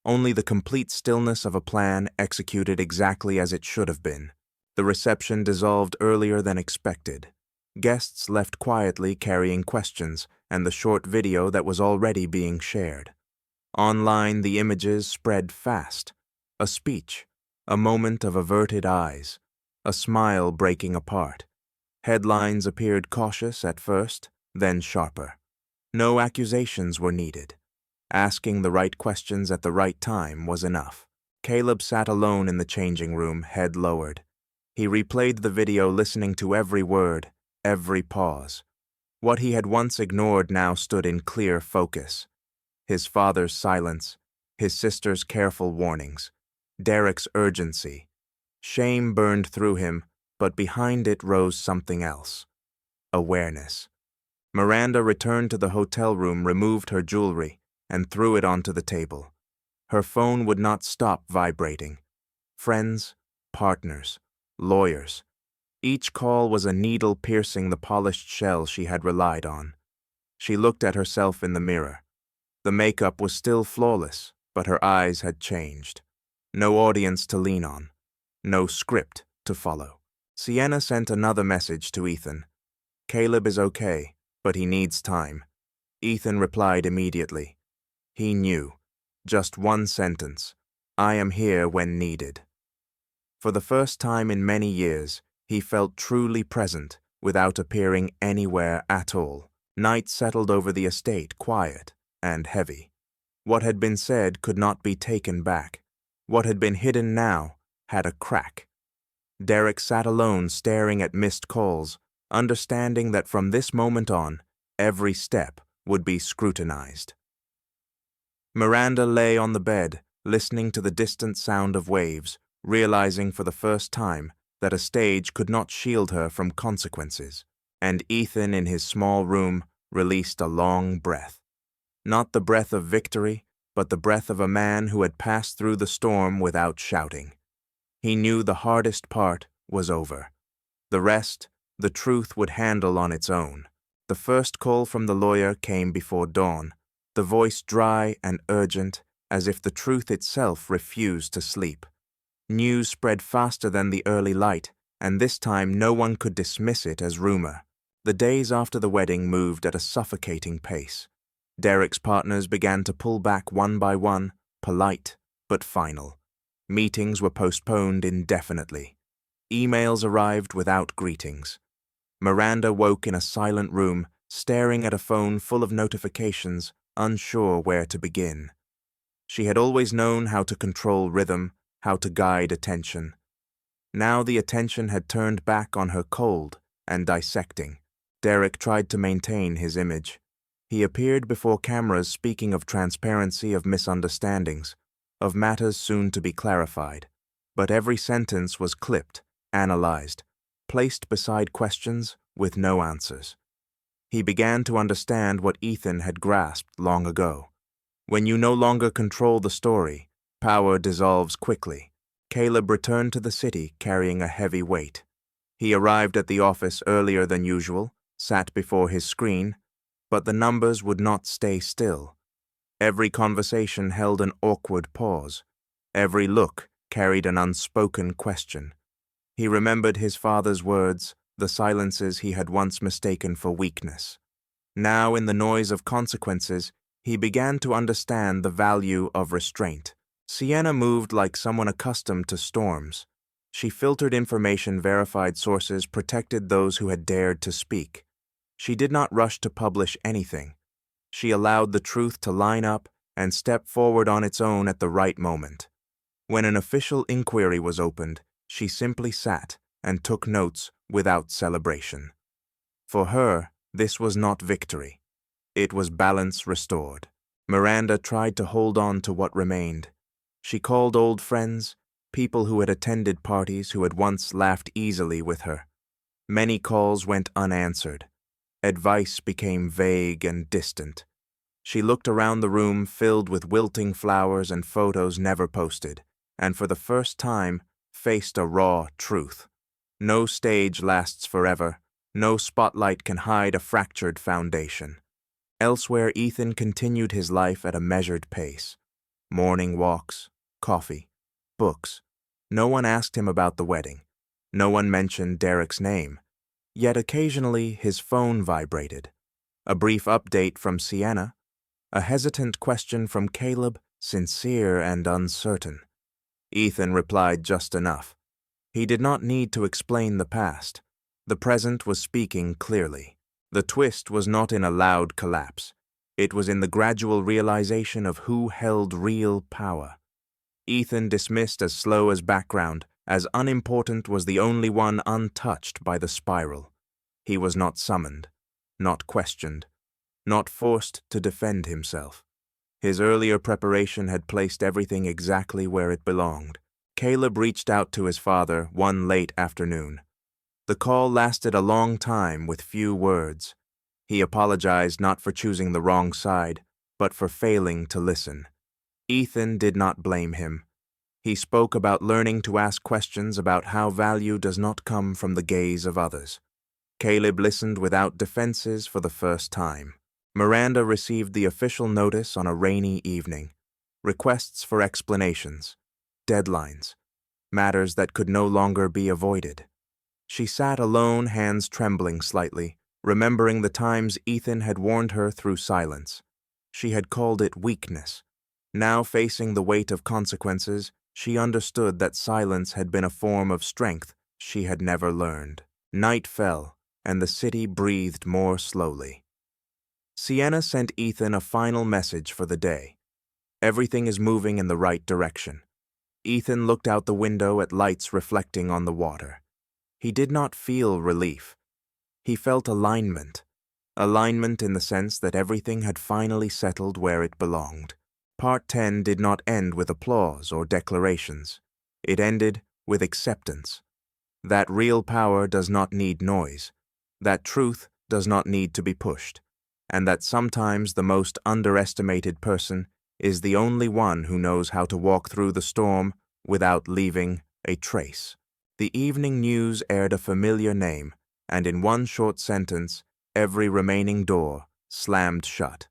Speaker 1: Only the complete stillness of a plan executed exactly as it should have been. The reception dissolved earlier than expected. Guests left quietly carrying questions and the short video that was already being shared. Online, the images spread fast. A speech, a moment of averted eyes, a smile breaking apart. Headlines appeared cautious at first, then sharper. No accusations were needed. Asking the right questions at the right time was enough. Caleb sat alone in the changing room, head lowered. He replayed the video, listening to every word, every pause. What he had once ignored now stood in clear focus. His father's silence, his sister's careful warnings, Derek's urgency. Shame burned through him, but behind it rose something else. Awareness. Miranda returned to the hotel room, removed her jewelry, and threw it onto the table. Her phone would not stop vibrating. Friends, partners, lawyers. Each call was a needle piercing the polished shell she had relied on. She looked at herself in the mirror. The makeup was still flawless, but her eyes had changed. No audience to lean on. No script to follow. Sienna sent another message to Ethan. Caleb is okay, but he needs time. Ethan replied immediately. He knew. Just one sentence. I am here when needed. For the first time in many years, he felt truly present without appearing anywhere at all. Night settled over the estate, quiet and heavy. What had been said could not be taken back. What had been hidden now had a crack. Derek sat alone, staring at missed calls, understanding that from this moment on, every step would be scrutinized. Miranda lay on the bed, listening to the distant sound of waves, realizing for the first time that a stage could not shield her from consequences, and Ethan in his small room released a long breath. Not the breath of victory, but the breath of a man who had passed through the storm without shouting. He knew the hardest part was over. The rest, the truth would handle on its own. The first call from the lawyer came before dawn, the voice dry and urgent, as if the truth itself refused to sleep. News spread faster than the early light, and this time no one could dismiss it as rumor. The days after the wedding moved at a suffocating pace. Derek's partners began to pull back one by one, polite but final. Meetings were postponed indefinitely. Emails arrived without greetings. Miranda woke in a silent room, staring at a phone full of notifications, unsure where to begin. She had always known how to control rhythm, how to guide attention. Now the attention had turned back on her, cold and dissecting. Derek tried to maintain his image. He appeared before cameras speaking of transparency, of misunderstandings, of matters soon to be clarified. But every sentence was clipped, analyzed, placed beside questions with no answers. He began to understand what Ethan had grasped long ago. When you no longer control the story, power dissolves quickly. Caleb returned to the city carrying a heavy weight. He arrived at the office earlier than usual, sat before his screen, but the numbers would not stay still. Every conversation held an awkward pause. Every look carried an unspoken question. He remembered his father's words, the silences he had once mistaken for weakness. Now, in the noise of consequences, he began to understand the value of restraint. Sienna moved like someone accustomed to storms. She filtered information, verified sources, protected those who had dared to speak. She did not rush to publish anything. She allowed the truth to line up and step forward on its own at the right moment. When an official inquiry was opened, she simply sat and took notes without celebration. For her, this was not victory. It was balance restored. Miranda tried to hold on to what remained. She called old friends, people who had attended parties, who had once laughed easily with her. Many calls went unanswered. Advice became vague and distant. She looked around the room filled with wilting flowers and photos never posted, and for the first time faced a raw truth. No stage lasts forever. No spotlight can hide a fractured foundation. Elsewhere, Ethan continued his life at a measured pace. Morning walks, coffee, books. No one asked him about the wedding. No one mentioned Derek's name. Yet occasionally his phone vibrated. A brief update from Sienna, a hesitant question from Caleb, sincere and uncertain. Ethan replied just enough. He did not need to explain the past. The present was speaking clearly. The twist was not in a loud collapse. It was in the gradual realization of who held real power. Ethan dismissed as slow as background, as unimportant, was the only one untouched by the spiral. He was not summoned, not questioned, not forced to defend himself. His earlier preparation had placed everything exactly where it belonged. Caleb reached out to his father one late afternoon. The call lasted a long time with few words. He apologized not for choosing the wrong side, but for failing to listen. Ethan did not blame him. He spoke about learning to ask questions about how value does not come from the gaze of others. Caleb listened without defenses for the first time. Miranda received the official notice on a rainy evening. Requests for explanations, deadlines, matters that could no longer be avoided. She sat alone, hands trembling slightly, remembering the times Ethan had warned her through silence. She had called it weakness. Now, facing the weight of consequences, she understood that silence had been a form of strength she had never learned. Night fell, and the city breathed more slowly. Sienna sent Ethan a final message for the day. Everything is moving in the right direction. Ethan looked out the window at lights reflecting on the water. He did not feel relief. He felt alignment. Alignment in the sense that everything had finally settled where it belonged. Part 10 did not end with applause or declarations. It ended with acceptance. That real power does not need noise. That truth does not need to be pushed. And that sometimes the most underestimated person is the only one who knows how to walk through the storm without leaving a trace. The evening news aired a familiar name, and in one short sentence, every remaining door slammed shut.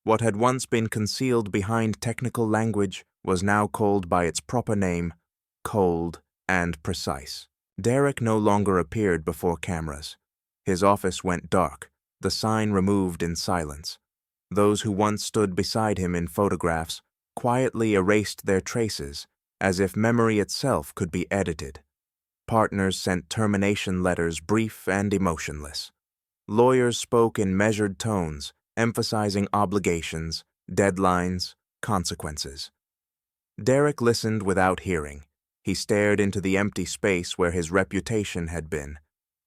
Speaker 1: What had once been concealed behind technical language was now called by its proper name, cold and precise. Derek no longer appeared before cameras. His office went dark, the sign removed in silence. Those who once stood beside him in photographs quietly erased their traces, as if memory itself could be edited. Partners sent termination letters brief and emotionless. Lawyers spoke in measured tones, emphasizing obligations, deadlines, consequences. Derek listened without hearing. He stared into the empty space where his reputation had been,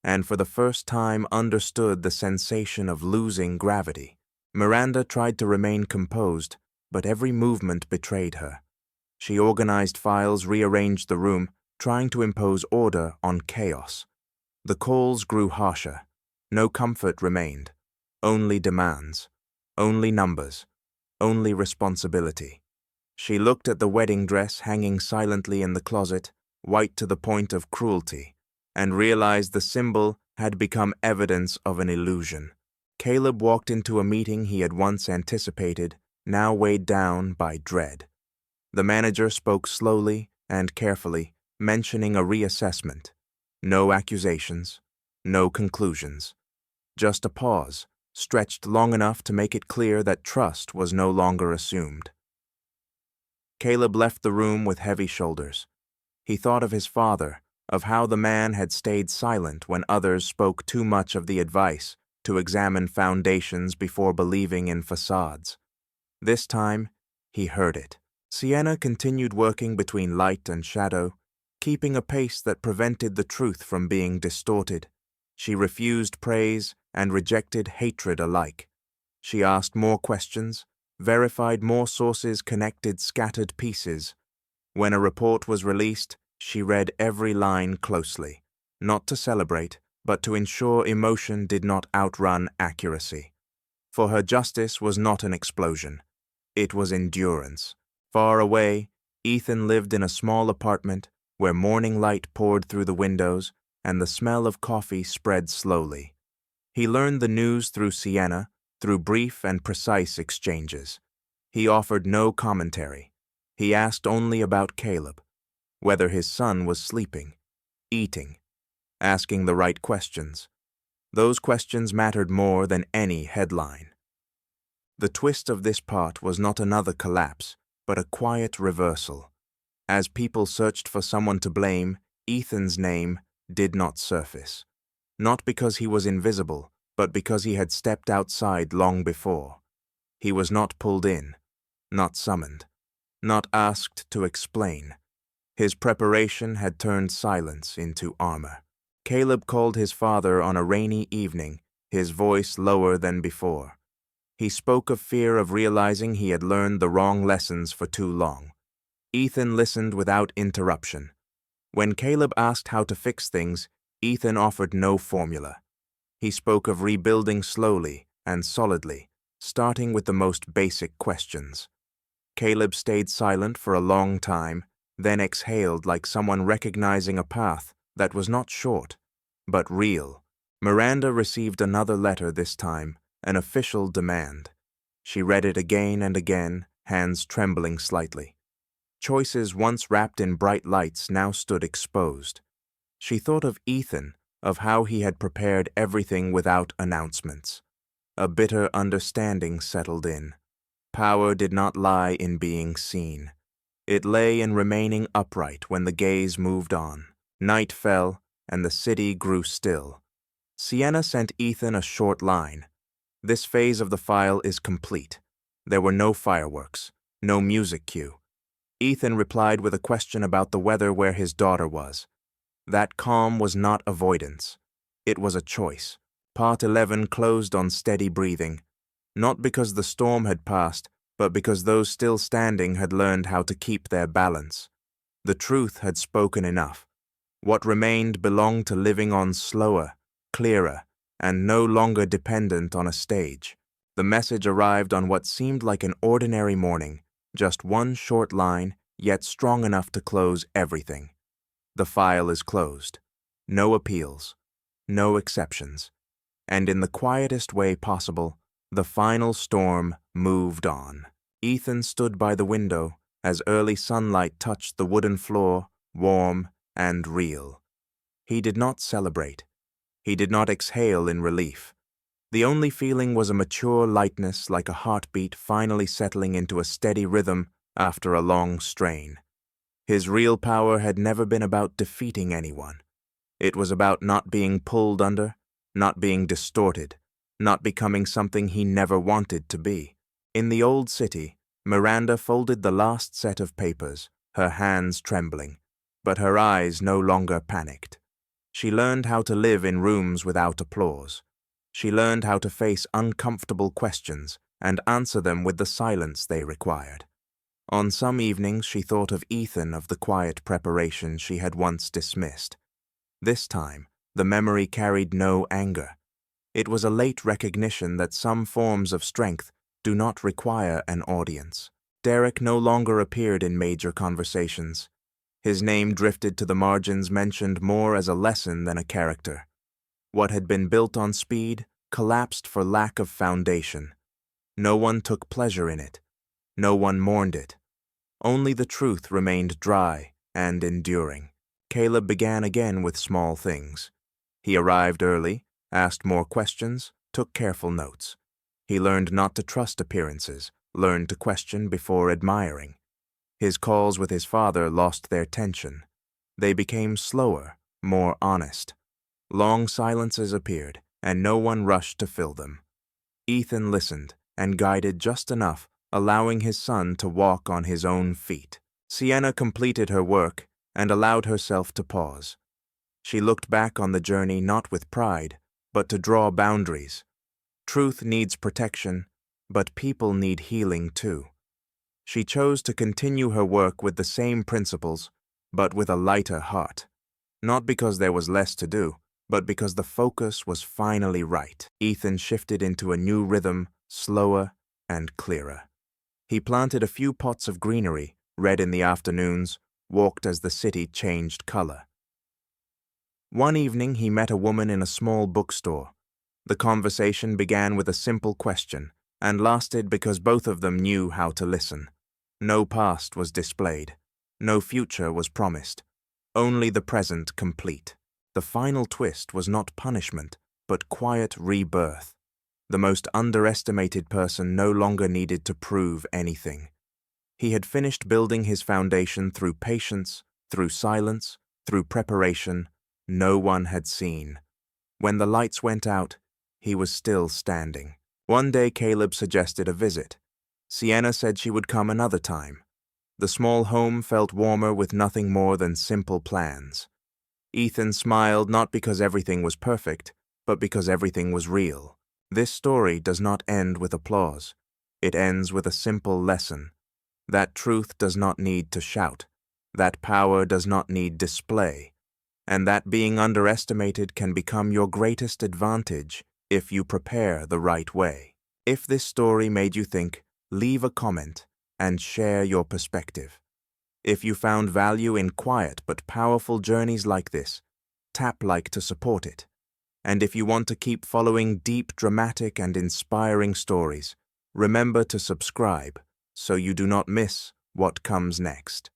Speaker 1: and for the first time understood the sensation of losing gravity. Miranda tried to remain composed, but every movement betrayed her. She organized files, rearranged the room, trying to impose order on chaos. The calls grew harsher. No comfort remained. Only demands. Only numbers. Only responsibility. She looked at the wedding dress hanging silently in the closet, white to the point of cruelty, and realized the symbol had become evidence of an illusion. Caleb walked into a meeting he had once anticipated, now weighed down by dread. The manager spoke slowly and carefully, mentioning a reassessment. No accusations, no conclusions. Just a pause, stretched long enough to make it clear that trust was no longer assumed. Caleb left the room with heavy shoulders. He thought of his father, of how the man had stayed silent when others spoke too much of the advice to examine foundations before believing in facades. This time, he heard it. Sienna continued working between light and shadow, keeping a pace that prevented the truth from being distorted. She refused praise and rejected hatred alike. She asked more questions, verified more sources, connected scattered pieces. When a report was released, she read every line closely, not to celebrate, but to ensure emotion did not outrun accuracy. For her justice was not an explosion. It was endurance. Far away, Ethan lived in a small apartment where morning light poured through the windows and the smell of coffee spread slowly. He learned the news through Sienna, through brief and precise exchanges. He offered no commentary. He asked only about Caleb, whether his son was sleeping, eating, asking the right questions. Those questions mattered more than any headline. The twist of this part was not another collapse, but a quiet reversal. As people searched for someone to blame, Ethan's name did not surface. Not because he was invisible, but because he had stepped outside long before. He was not pulled in, not summoned, not asked to explain. His preparation had turned silence into armor. Caleb called his father on a rainy evening, his voice lower than before. He spoke of fear of realizing he had learned the wrong lessons for too long. Ethan listened without interruption. When Caleb asked how to fix things, Ethan offered no formula. He spoke of rebuilding slowly and solidly, starting with the most basic questions. Caleb stayed silent for a long time, then exhaled like someone recognizing a path that was not short, but real. Miranda received another letter this time, an official demand. She read it again and again, hands trembling slightly. Choices once wrapped in bright lights now stood exposed. She thought of Ethan, of how he had prepared everything without announcements. A bitter understanding settled in. Power did not lie in being seen. It lay in remaining upright when the gaze moved on. Night fell, and the city grew still. Sienna sent Ethan a short line. This phase of the file is complete. There were no fireworks, no music cue. Ethan replied with a question about the weather where his daughter was. That calm was not avoidance. It was a choice. Part 11 closed on steady breathing, not because the storm had passed, but because those still standing had learned how to keep their balance. The truth had spoken enough. What remained belonged to living on slower, clearer, and no longer dependent on a stage. The message arrived on what seemed like an ordinary morning, just one short line, yet strong enough to close everything. The file is closed. No appeals. No exceptions. And in the quietest way possible, the final storm moved on. Ethan stood by the window as early sunlight touched the wooden floor, warm and real. He did not celebrate. He did not exhale in relief. The only feeling was a mature lightness, like a heartbeat finally settling into a steady rhythm after a long strain. His real power had never been about defeating anyone. It was about not being pulled under, not being distorted, not becoming something he never wanted to be. In the old city, Miranda folded the last set of papers, her hands trembling, but her eyes no longer panicked. She learned how to live in rooms without applause. She learned how to face uncomfortable questions and answer them with the silence they required. On some evenings she thought of Ethan, of the quiet preparation she had once dismissed. This time, the memory carried no anger. It was a late recognition that some forms of strength do not require an audience. Derek no longer appeared in major conversations. His name drifted to the margins, mentioned more as a lesson than a character. What had been built on speed collapsed for lack of foundation. No one took pleasure in it. No one mourned it. Only the truth remained dry and enduring. Caleb began again with small things. He arrived early, asked more questions, took careful notes. He learned not to trust appearances, learned to question before admiring. His calls with his father lost their tension. They became slower, more honest. Long silences appeared, and no one rushed to fill them. Ethan listened and guided just enough, allowing his son to walk on his own feet. Sienna completed her work and allowed herself to pause. She looked back on the journey not with pride, but to draw boundaries. Truth needs protection, but people need healing too. She chose to continue her work with the same principles, but with a lighter heart. Not because there was less to do, but because the focus was finally right. Ethan shifted into a new rhythm, slower and clearer. He planted a few pots of greenery, read in the afternoons, walked as the city changed color. One evening he met a woman in a small bookstore. The conversation began with a simple question, and lasted because both of them knew how to listen. No past was displayed. No future was promised. Only the present complete. The final twist was not punishment, but quiet rebirth. The most underestimated person no longer needed to prove anything. He had finished building his foundation through patience, through silence, through preparation no one had seen. When the lights went out, he was still standing. One day Caleb suggested a visit. Sienna said she would come another time. The small home felt warmer with nothing more than simple plans. Ethan smiled not because everything was perfect, but because everything was real. This story does not end with applause. It ends with a simple lesson. That truth does not need to shout. That power does not need display. And that being underestimated can become your greatest advantage if you prepare the right way. If this story made you think, leave a comment and share your perspective. If you found value in quiet but powerful journeys like this, tap like to support it. And if you want to keep following deep, dramatic, and inspiring stories, remember to subscribe so you do not miss what comes next.